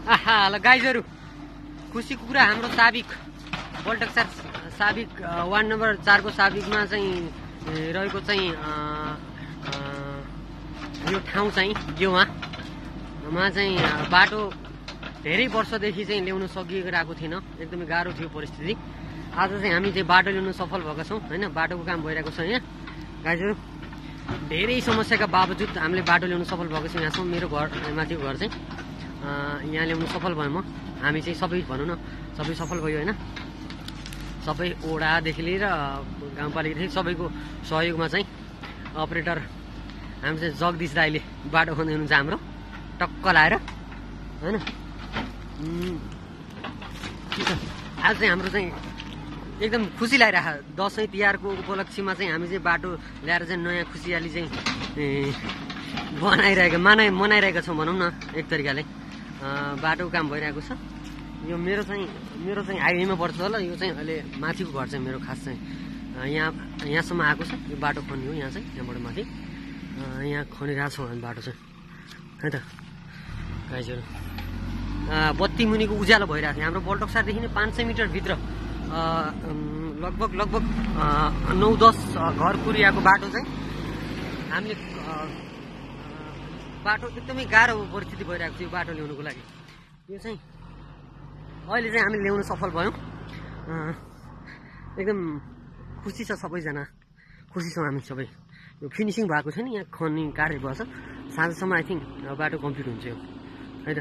आहा ल गाइजहरु खुसीको कुरा हाम्रो साबिक बल्टक्सर साबिक वार्ड नम्बर 4 को साबिकमा चाहिँ रहेको चाहिँ यो ठाउँ चाहिँ गेउमा चाहिँ बाटो धेरै वर्षदेखि चाहिँ ल्याउन सकिएको थिएन। एकदमै गाह्रो थियो परिस्थिति। आज चाहिँ हामी चाहिँ बाटो ल्याउन सफल भएका छौं हैन। बाटोको काम भइरहेको छ यहाँ गाइजहरु। धेरै समस्याका बावजुद हामीले बाटो ल्याउन सफल भएको छौं। यहाँसम्म मेरो घर माथिको घर चाहिँ यहाँ ल्याउन सफल भयौँ म। हामी चाहिँ सबै भनौँ न सबै सफल भयो हैन। सबै ओडादेखि लिएर गाउँपालिकादेखि सबैको सहयोगमा चाहिँ अपरेटर हामी चाहिँ जगदीश दाइले बाटो खन्दै हुनुहुन्छ हाम्रो टक्क लाएर हैन। आज चाहिँ हाम्रो चाहिँ एकदम खुसी लागिरहेको दसैँ तिहारको उपलक्ष्यमा चाहिँ हामी चाहिँ बाटो ल्याएर चाहिँ नयाँ खुसियाली चाहिँ मनाइरहेका छौँ भनौँ न एक तरिकाले। बाटोको काम भइरहेको छ। यो मेरो चाहिँ हाइवेमा पर्छ होला। यो चाहिँ अहिले माथिको घर चाहिँ मेरो खास चाहिँ यहाँसम्म आएको छ। यो बाटो खन्ने हो यहाँ चाहिँ यहाँबाट माथि यहाँ खनिरहेको छौँ हामी बाटो चाहिँ है त गाइजहरु। बत्ती मुनिको उज्यालो भइरहेको थियो हाम्रो बल्टक्सरदेखि नै 500 मिटर भित्र लगभग 9-10 घर पुरिएको बाटो चाहिँ हामीले बाटो एकदमै गाह्रो परिस्थिति भइरहेको थियो बाटो ल्याउनुको लागि। यो चाहिँ अहिले चाहिँ हामी ल्याउन सफल भयौँ। एकदम खुसी छ सबैजना, खुसी छौँ हामी सबै। यो फिनिसिङ भएको छैन, यहाँ खन्ने कार्य भएछ। साँझसम्म आई थिङ्क बाटो कम्प्लिट हुन्छ यो है त।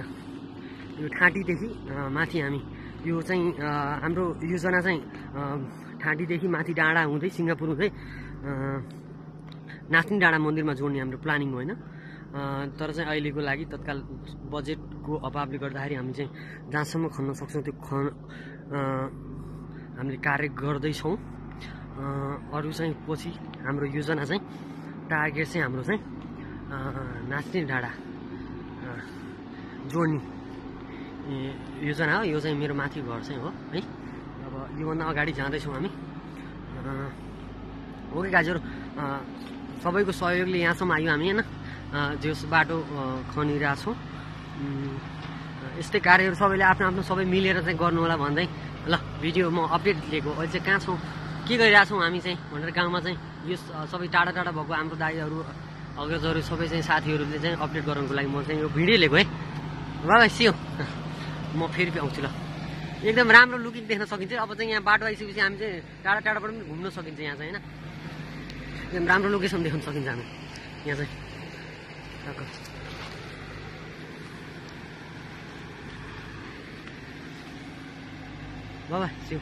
यो ठाँटीदेखि माथि हामी यो चाहिँ हाम्रो योजना चाहिँ ठाँटीदेखि माथि डाँडा हुँदै सिङ्गापुर हुँदै नाच्ने डाँडा मन्दिरमा जोड्ने हाम्रो प्लानिङ होइन। तर चाहिँ अहिलेको लागि तत्काल बजेटको अभावले गर्दाखेरि हामी चाहिँ जहाँसम्म खन्न सक्छौँ त्यो हामीले कार्य गर्दैछौँ। अरू चाहिँ पछि हाम्रो योजना चाहिँ टार्गेट चाहिँ हाम्रो चाहिँ नाच्ने डाँडा जोड्ने योजना हो। यो चाहिँ मेरो माथि घर चाहिँ हो है। अब योभन्दा अगाडि जाँदैछौँ हामी। ओके गाइजहरु, सबैको सहयोगले यहाँसम्म आयो हामी होइन। जस बाटो खनिरहेको छौँ। यस्तै कार्यहरू सबैले आफ्नो सबै मिलेर चाहिँ गर्नु होला भन्दै ल भिडियो म अपडेट दिएको। अहिले चाहिँ कहाँ छौँ के गरिरहेछौँ हामी चाहिँ भनेर गाउँमा चाहिँ यो सबै टाढा भएको हाम्रो दाइहरू अग्रजहरू सबै चाहिँ साथीहरूले चाहिँ अपडेट गराउनुको लागि म चाहिँ यो भिडियो लिएको है। ल सियो म फेरि आउँछु ल। एकदम राम्रो लुकिङ देख्न सकिन्छ। अब चाहिँ यहाँ बाटो आइसकेपछि हामी चाहिँ टाढाबाट पनि घुम्न सकिन्छ यहाँ चाहिँ होइन। एकदम राम्रो लोकेसन देख्न सकिन्छ हामी यहाँ चाहिँ। बाबा सियो।